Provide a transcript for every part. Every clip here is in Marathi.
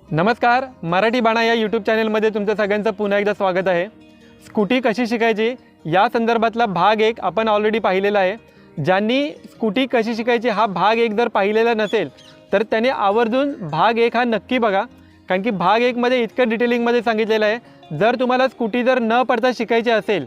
नमस्कार, मराठी बाणा या यूट्यूब चॅनलमध्ये तुमचं सगळ्यांचं पुन्हा एकदा स्वागत आहे। स्कूटी कशी शिकायची या संदर्भातला भाग 1 आपण ऑलरेडी पाहिलेला आहे। ज्यांनी स्कूटी कशी शिकायची हा भाग 1 जर पाहिलेला नसेल तर त्याने आवर्जून भाग 1 हा नक्की बघा, कारण की भाग 1 मध्ये इतकं डिटेलिंगमध्ये सांगितलेलं आहे। जर तुम्हाला स्कूटी जर न पडता शिकायची असेल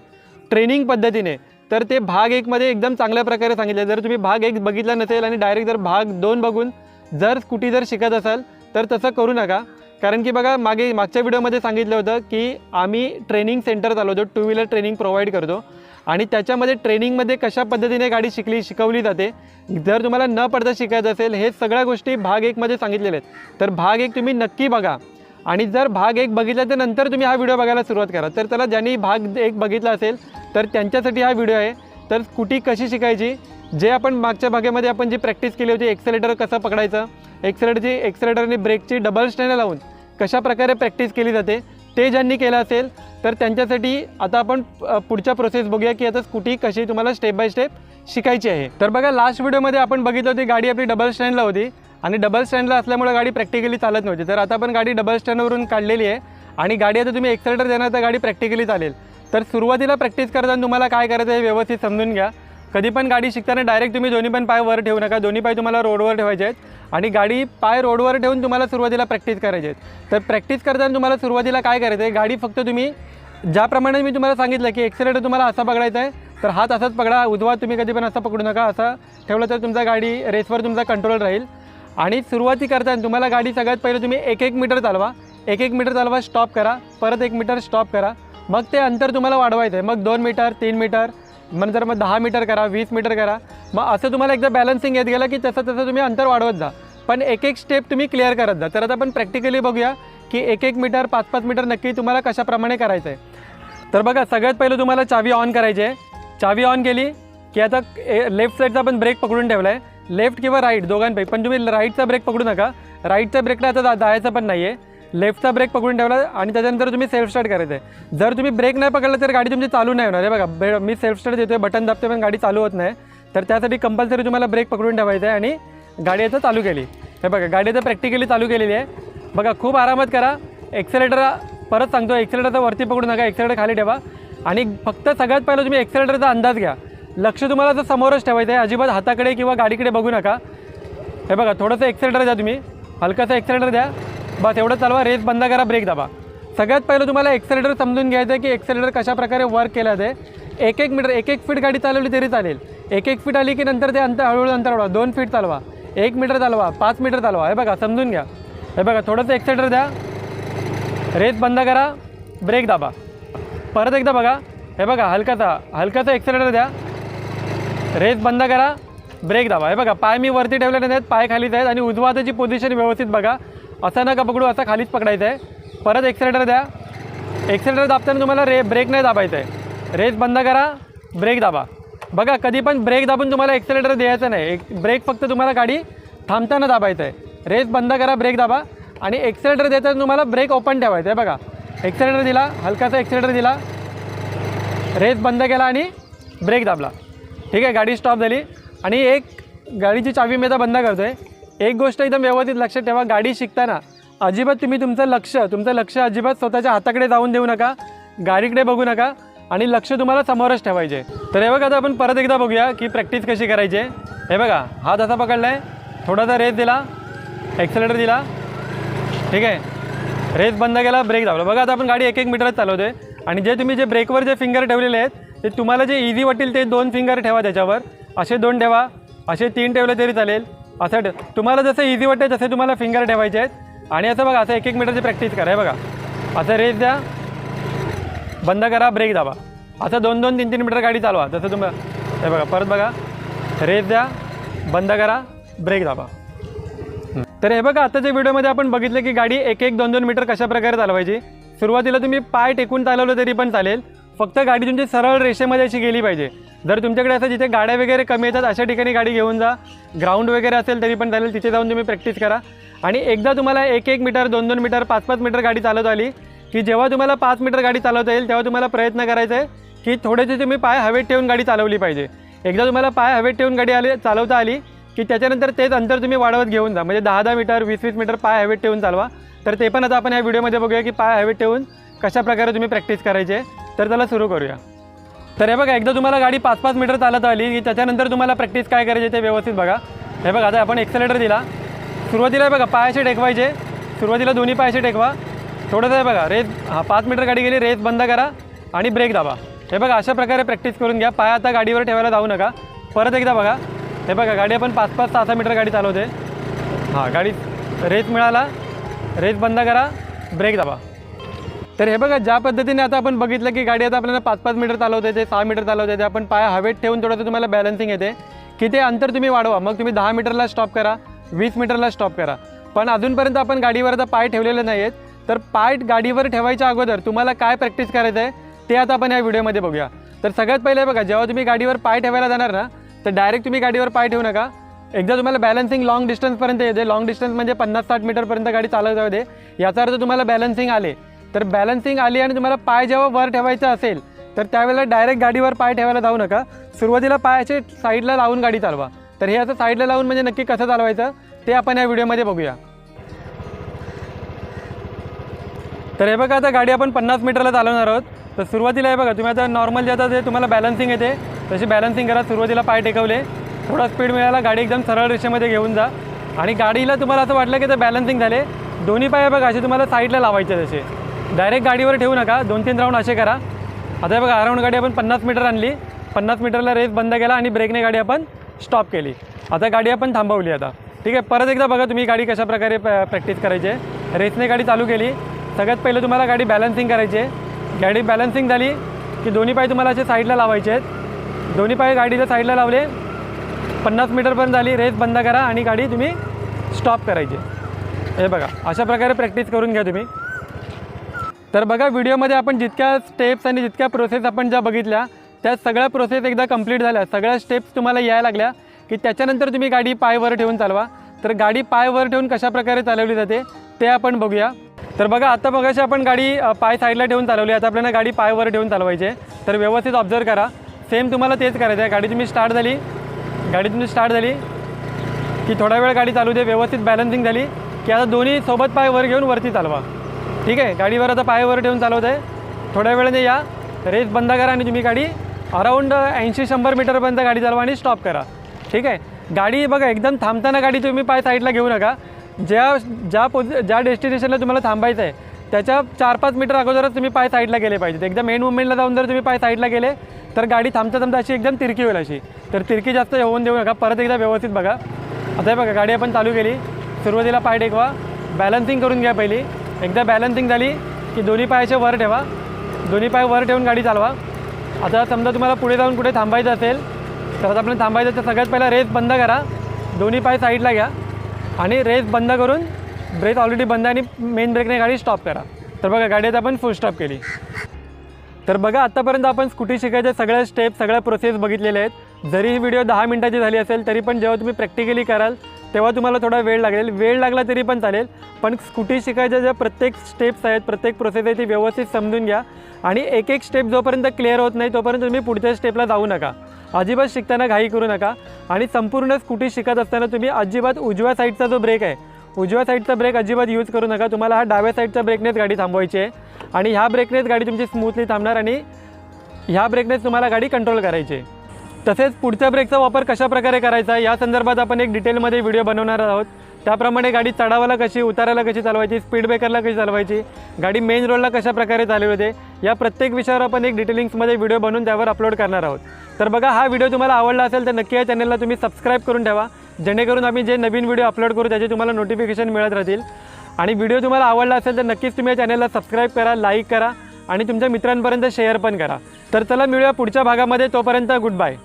ट्रेनिंग पद्धतीने तर ते भाग 1 मध्ये एकदम चांगल्या प्रकारे सांगितले। जर तुम्ही भाग 1 बघितला नसेल आणि डायरेक्ट जर भाग 2 बघून जर स्कूटी जर शिकत असाल तर तसं करू नका, कारण की बघा मागच्या व्हिडिओमध्ये सांगितलं होतं की आम्ही ट्रेनिंग सेंटर चालवतो, टू व्हीलर ट्रेनिंग प्रोव्हाइड करतो आणि त्याच्यामध्ये ट्रेनिंगमध्ये कशा पद्धतीने गाडी शिकवली जाते। जर तुम्हाला न पडता शिकायचं असेल हे सगळ्या गोष्टी भाग 1 मध्ये सांगितलेल्या आहेत, तर भाग 1 तुम्ही नक्की बघा। आणि जर भाग 1 बघितला तर नंतर तुम्ही हा व्हिडिओ बघायला सुरुवात करा। तर त्याला ज्यांनी भाग 1 बघितला असेल तर त्यांच्यासाठी हा व्हिडिओ आहे। तर स्कूटी कशी शिकायची, जे आपण मागच्या भागामध्ये आपण जी प्रॅक्टिस केली होती, एक्सेलेटर कसं पकडायचं, एक्सेलेटरने ब्रेकची डबल स्टँड लावून कशा प्रकारे प्रॅक्टिस केली जाते, ते ज्यांनी केलं असेल तर त्यांच्यासाठी आता आपण पुढच्या प्रोसेस बघूया की आता स्कूटी कशी तुम्हाला स्टेप बाय स्टेप शिकायची आहे। तर बघा लास्ट व्हिडिओमध्ये आपण बघितलं होती गाडी आपली डबल स्टँडला होती आणि डबल स्टँडला असल्यामुळे गाडी प्रॅक्टिकली चालत नव्हती। तर आता आपण गाडी डबल स्टँडवरून काढलेली आहे आणि गाडी आता तुम्ही एक्सेलेटर देणार तर गाडी प्रॅक्टिकली चालेल। तर सुरुवातीला प्रॅक्टिस करताना तुम्हाला काय करायचं हे व्यवस्थित समजून घ्या। कधी पण गाडी शिकताना डायरेक्ट तुम्ही दोन्ही पण पाय वर ठेवू नका, दोन्ही पाय तुम्हाला रोडवर ठेवायचे आहेत आणि गाडी पाय रोडवर ठेवून तुम्हाला सुरुवातीला प्रॅक्टिस करायची आहे। तर प्रॅक्टिस करताना तुम्हाला सुरुवातीला काय करायचं आहे, गाडी फक्त तुम्ही ज्याप्रमाणे मी तुम्हाला सांगितलं की एक्सेलेटर तुम्हाला असा पकडायचा आहे तर हात असाच पकडा, उजवा तुम्ही कधी पण असा पकडू नका। असा ठेवलं तर तुमचा गाडी रेसवर तुमचा कंट्रोल राहील। आणि सुरुवाती करताना तुम्हाला गाडी सगळ्यात पहिले तुम्ही 1-1 मीटर चालवा, 1-1 मीटर चालवा, स्टॉप करा, परत 1 मीटर स्टॉप करा, मग ते अंतर तुम्हाला वाढवायचं आहे। मग 2 मीटर 3 मीटर नंतर मग 10 मीटर करा, 20 मीटर करा। मग असं तुम्हाला एकदा बॅलन्सिंग येत गेलं की तसं तुम्ही अंतर वाढवत जा, पण 1-1 स्टेप तुम्ही क्लिअर करत जा। तर आता आपण प्रॅक्टिकली बघूया की 1-1 मीटर 5-5 मीटर नक्की तुम्हाला कशाप्रमाणे करायचं आहे। तर बघा सगळ्यात पहिलं तुम्हाला चावी ऑन करायची आहे। चावी ऑन केली की आता लेफ्ट साईडचा आपण ब्रेक पकडून ठेवला आहे, लेफ्ट किंवा राईट दोघांपैकी, पण तुम्ही राईटचा ब्रेक पकडू नका, राईटचा ब्रेकला आता जायचं पण नाही आहे। लेफ्टचा ब्रेक पकडून ठेवला आणि त्याच्यानंतर तुम्ही सेल्फ स्टार्ट करायचं आहे। जर तुम्ही ब्रेक नाही पकडला तर गाडी तुमची चालू नाही होणार आहे। बघा मी सेल्फ स्टार्ट देतोय, बटन दाबते पण गाडी चालू होत नाही, तर त्यासाठी कंपल्सरी तुम्हाला ब्रेक पकडून ठेवायचं आहे आणि गाडी आता चालू केली। हे बघा गाडी आता प्रॅक्टिकली चालू केलेली आहे। बघा खूप आरामात करा। एक्सेलेटर परत सांगतो, एक्सेलेटरचा वरती पकडू नका, एक्सेलेटर खाली ठेवा आणि फक्त सगळ्यात पहिलं तुम्ही एक्सेलेटरचा अंदाज घ्या। लक्ष तुम्हाला तर समोरच ठेवायचं आहे, अजिबात हाताकडे किंवा गाडीकडे बघू नका। हे बघा थोडंसं एक्सेलेटर द्या, तुम्ही हलकासा एक्सेलेटर द्या, बस एवढं चालवा, रेस बंद करा, ब्रेक दाबा। सगळ्यात पहिलं तुम्हाला एक्सेलेटर समजून घ्यायचं आहे की एक्सेलेटर कशा प्रकारे वर्क केलं जाते। 1-1 मीटर 1-1 फीट गाडी चालवली तरी चालेल, 1-1 फीट आली की नंतर ते अंतर हळूहळू अंतर वाढवा, 2 फीट चालवा, 1 मीटर चालवा, 5 मीटर चालवा। हे बघा समजून घ्या। हे बघा थोडंसं एक्सेलेटर द्या, रेस बंद करा, ब्रेक दाबा, परत एकदा बघा। हे बघा हलकासा एक्सेलेटर द्या, रेस बंद करा, ब्रेक दाबा। हे बघा पाय मी वरती ठेवले नाहीत, पाय खालीच आहेत आणि उजवा हाताची पोझिशन व्यवस्थित बघा, असं नका पकडू, असं खालीच पकडायचं आहे। परत एक्सेलेटर द्या, एक्सेलेटर दाबताना तुम्हाला ब्रेक नाही दाबायचं आहे, रेस बंद करा, ब्रेक दाबा। बघा कधी पण ब्रेक दाबून तुम्हाला एक्सेलेटर द्यायचं नाही, ब्रेक फक्त तुम्हाला गाडी थांबताना दाबायचं आहे। रेस बंद करा, ब्रेक दाबा आणि एक्सेलेटर देताना तुम्हाला ब्रेक ओपन ठेवायचं आहे। बघा एक्सेलेटर दिला, हलकासा एक्सेलेटर दिला, रेस बंद केला आणि ब्रेक दाबला, ठीक आहे, गाडी स्टॉप झाली। आणि एक गाडीची चावी मी आता बंद करतो आहे। एक गोष्ट एकदम व्यवस्थित लक्षात ठेवा, गाडी शिकताना अजिबात तुम्ही तुमचं लक्ष अजिबात स्वतःच्या हाताकडे जाऊन देऊ नका, गाडीकडे बघू नका आणि लक्ष तुम्हाला समोरच ठेवायचे। तर हे बघा आता आपण परत एकदा बघूया की प्रॅक्टिस कशी करायची आहे। हे बघा हात असा पकडला आहे, थोडासा रेस दिला, एक्सेलेटर दिला, ठीक आहे, रेस बंद केला, ब्रेक दाबला। बघा आता आपण गाडी 1-1 मीटरच चालवतो आहे आणि जे ब्रेकवर जे फिंगर ठेवलेले आहेत ते तुम्हाला जे इझी वाटेल ते 2 फिंगर ठेवा त्याच्यावर, असे 2 ठेवा, असे 3 ठेवले तरी चालेल, असं तुम्हाला जसं इझी वाटेल तसे तुम्हाला फिंगर ठेवायचे आहेत। आणि असं बघा असं 1-1 मीटरची प्रॅक्टिस करा। हे बघा असं रेस द्या, बंद करा, ब्रेक दाबा, असं 2-2 3-3 मीटर गाडी चालवा तसं तुम्हाला। हे बघा परत बघा, रेस द्या, बंद करा, ब्रेक दाबा। तर हे बघा आताच्या व्हिडिओमध्ये आपण बघितलं की गाडी 1-1 2-2 मीटर कशा प्रकारे चालवायची। सुरुवातीला तुम्ही पाय टेकून चालवलं तरी पण चालेल, फक्त गाडी तुमची सरळ रेषेमध्ये अशी गेली पाहिजे। जर तुमच्याकडे असं जिथे गाड्या वगैरे कमी येतात अशा ठिकाणी गाडी घेऊन जा, ग्राउंड वगैरे असेल तरी पण चालेल, तिथे जाऊन तुम्ही प्रॅक्टिस करा। आणि एकदा तुम्हाला 1-1 मीटर 2-2 मीटर 5-5 मीटर गाडी चालवत आली की जेव्हा तुम्हाला 5 मीटर गाडी चालवता येईल तेव्हा तुम्हाला प्रयत्न करायचा आहे की थोडेसे तुम्ही पाय हवेत ठेवून गाडी चालवली पाहिजे. एकदा तुम्हाला पाय हवेत ठेवून गाडी चालवता आली की त्याच्यानंतर तेच अंतर तुम्ही वाढवत घेऊन जा. म्हणजे 10-10 मीटर 20-20 मीटर पाय हवेत ठेवून चालवा. तर ते पण आता आपण या व्हिडिओमध्ये बघूया की पाय हवेत ठेवून कशा प्रकारे तुम्ही प्रॅक्टिस करायची आहे. तर त्याला सुरू करूया. तर हे बघा, एकदा तुम्हाला गाडी 5-5 मीटर चालत आली की त्याच्यानंतर तुम्हाला प्रॅक्टिस काय करायची ते व्यवस्थित बघा. हे बघा, आता आपण एक्सेलेटर दिला. सुरुवातीला हे बघा पाय असे टेकवायचे. सुरुवातीला दोन्ही पाय असे टेकवा. थोडंसं हे बघा रेस 5 मीटर गाडी गेली, रेस बंद करा आणि ब्रेक दाबा. हे बघा, अशा प्रकारे प्रॅक्टिस करून घ्या. पाय आता गाडीवर ठेवायला जाऊ नका. परत एकदा बघा. हे बघा, गाडी आपण 5-5, 6-6 मीटर गाडी चालवते. गाडी रेस मिळाला, रेस बंद करा, ब्रेक दाबा. तर हे बघा, ज्या पद्धतीने आता आपण बघितलं की गाडी आता आपल्याला 5-5 मीटर चालवते, ते 6 मीटर चालवते, ते आपण पाय हवेत ठेवून थोडंसं तुम्हाला बॅलन्सिंग येते की ते अंतर तुम्ही वाढवा. मग तुम्ही 10 मीटरला स्टॉप करा, 20 मीटरला स्टॉप करा. पण अजूनपर्यंत आपण गाडीवर आता पाय ठेवलेले नाही आहेत. तर पाय गाडीवर ठेवायच्या अगोदर तुम्हाला काय प्रॅक्टिस करायचं आहे ते आता आपण या व्हिडिओमध्ये बघूया. तर सगळ्यात पहिले बघा, जेव्हा तुम्ही गाडीवर पाय ठेवायला जाणार ना, तर डायरेक्ट तुम्ही गाडीवर पाय ठेवू नका. एकदा तुम्हाला बॅलन्सिंग लॉंग डिस्टन्सपर्यंत येते. लॉंग डिस्टन्स म्हणजे 50-60 मीटरपर्यंत गाडी चालवत जाऊ दे. याचा अर्थ तुम्हाला बॅलन्सिंग आले. तर बॅलन्सिंग आली आणि तुम्हाला पाय जेव्हा वर ठेवायचं असेल तर त्यावेळेला डायरेक्ट गाडीवर पाय ठेवायला जाऊ नका. सुरुवातीला पायाचे साईडला लावून गाडी चालवा. तर हे असं साईडला लावून म्हणजे नक्की कसं चालवायचं ते आपण या व्हिडिओमध्ये बघूया. तर हे बघा, आता गाडी आपण 50 मीटरला चालवणार आहोत. तर सुरुवातीला हे बघा, तुम्ही आता नॉर्मल जे आता ते तुम्हाला बॅलन्सिंग येते तशी बॅलन्सिंग करा. सुरुवातीला पाय टेकवले, थोडा स्पीड मिळाला, गाडी एकदम सरळ रेषेमध्ये घेऊन जा. आणि गाडीला तुम्हाला असं वाटलं की ते बॅलन्सिंग झाले, दोन्ही पाय बघा असे तुम्हाला साईडला लावायचे. तसे डायरेक्ट गाडीवर ठेवू नका. 2-3 राऊंड असे करा. आता हे बघा, अराऊंड गाडी आपण 50 मीटर आणली. 50 मीटरला रेस बंद केला आणि ब्रेकने गाडी आपण स्टॉप केली. आता गाडी आपण थांबवली. आता ठीक आहे, परत एकदा बघा तुम्ही गाडी कशा प्रकारे प्रॅक्टिस करायची आहे. रेसने गाडी चालू केली. सगळ्यात पहिलं तुम्हाला गाडी बॅलन्सिंग करायची आहे. गाडी बॅलन्सिंग झाली की दोन्ही पाय तुम्हाला असे साईडला लावायचे आहेत. दोन्ही पाय गाडीला साईडला लावले, 50 मीटरपर्यंत झाली, रेस बंद करा आणि गाडी तुम्ही स्टॉप करायची. हे बघा, अशा प्रकारे प्रॅक्टिस करून घ्या तुम्ही. तर बघा, व्हिडिओमध्ये आपण जितक्या स्टेप्स आणि जितक्या प्रोसेस आपण ज्या बघितल्या त्या सगळ्या प्रोसेस एकदा कंप्लीट झाल्या, सगळ्या स्टेप्स तुम्हाला यायला लागल्या की त्याच्यानंतर तुम्ही गाडी पायवर ठेवून चालवा. तर गाडी पायवर ठेवून कशा प्रकारे चालवली जाते ते आपण बघूया. तर बघा, आता बघाशी आपण गाडी पाय साईडला ठेवून चालवली. आता आपल्याला गाडी पायवर ठेवून चालवायची आहे. तर व्यवस्थित ऑब्झर्व करा. सेम तुम्हाला तेच करायचं आहे. गाडी तुम्ही स्टार्ट झाली की थोडा वेळ गाडी चालू दे. व्यवस्थित बॅलन्सिंग झाली की आता दोन्ही सोबत पाय वर घेऊन वरती चालवा. ठीक आहे, गाडीवर आता पायवर ठेवून चालवत आहे. थोड्या वेळाने या, रेस बंद करा आणि तुम्ही गाडी अराऊंड 80-100 मीटरपर्यंत गाडी चालवा आणि स्टॉप करा. ठीक आहे, गाडी बघा एकदम थांबताना गाडी तुम्ही पाय साईडला घेऊ नका. ज्या डेस्टिनेशनला तुम्हाला थांबायचं आहे त्याच्या 4-5 मीटर अगोदरच तुम्ही पाय साईडला गेले पाहिजेत. एकदम मेन मुवमेंटला जाऊन जर तुम्ही पाय साईडला गेले तर गाडी थांबता अशी एकदम तिरकी होईल अशी. तर तिरकी जास्त होऊन देऊ नका. परत एकदा व्यवस्थित बघा. आता बघा, गाडी आपण चालू केली. सुरुवातीला पाय टेकवा, बॅलन्सिंग करून घ्या पहिली. एकदा बॅलन्सिंग झाली की दोन्ही पायाचे वर ठेवा. दोन्ही पाय वर ठेवून गाडी चालवा. आता समजा तुम्हाला पुढे जाऊन कुठे थांबायचं असेल तर आता आपल्याला थांबायचं तर सगळ्यात पहिला रेस बंद करा. दोन्ही पाय साईडला घ्या आणि रेस बंद करून ब्रेक ऑलरेडी बंद आणि मेन ब्रेकने गाडी स्टॉप करा. तर बघा, गाडी आता आपण फुल स्टॉप केली. तर बघा, आत्तापर्यंत आपण स्कूटी शिकायच्या सगळ्या स्टेप, सगळ्या प्रोसेस बघितलेल्या आहेत. जरी ही व्हिडिओ 10 मिनिटाची झाली असेल तरी पण जेव्हा तुम्ही प्रॅक्टिकली कराल तेव्हा तुम्हाला थोडा वेळ लागेल. वेळ लागला तरी पण चालेल, पण स्कूटी शिकायच्या ज्या प्रत्येक स्टेप्स आहेत, प्रत्येक प्रोसेस आहे ती व्यवस्थित समजून घ्या. आणि एक एक स्टेप जोपर्यंत क्लिअर होत नाही तोपर्यंत तुम्ही पुढच्या स्टेपला जाऊ नका. अजिबात शिकताना घाई करू नका. आणि संपूर्ण स्कूटी शिकत असताना तुम्ही अजिबात उजव्या साईडचा जो ब्रेक आहे, उजव्या साईडचा ब्रेक अजिबात यूज करू नका. तुम्हाला हा डाव्या साईडच्या ब्रेकनेच गाडी थांबवायची आहे. आणि ह्या ब्रेकनेच गाडी तुमची स्मूथली थांबणार आणि ह्या ब्रेकनेच तुम्हाला गाडी कंट्रोल करायची आहे. तसेच पुढच्या ब्रेकचा वापर कशा प्रकारे करायचा या संदर्भात आपण एक डिटेलमध्ये व्हिडिओ बनवणार आहोत. त्याप्रमाणे गाडी चढावाला कशी, उतारायला कशी चालवायची, स्पीड ब्रेकरला कशी चालवायची, गाडी मेन रोडला कशा प्रकारे चालवते, या प्रत्येक विषयावर आपण एक डिटेलिंग्समध्ये व्हिडिओ बनवून त्यावर अपलोड करणार आहोत. तर बघा, हा व्हिडिओ तुम्हाला आवडला असेल तर नक्की या चॅनलला तुम्ही सबस्क्राईब करून ठेवा, जेणेकरून आम्ही जे नवीन व्हिडिओ अपलोड करू त्याचे तुम्हाला नोटिफिकेशन मिळत राहतील. आणि व्हिडिओ तुम्हाला आवडला असेल तर नक्कीच तुम्ही या चॅनलला सबस्क्राईब करा, लाईक करा आणि तुमच्या मित्रांपर्यंत शेअर पण करा. तर चला मिळूया पुढच्या भागामध्ये. तोपर्यंत गुड बाय.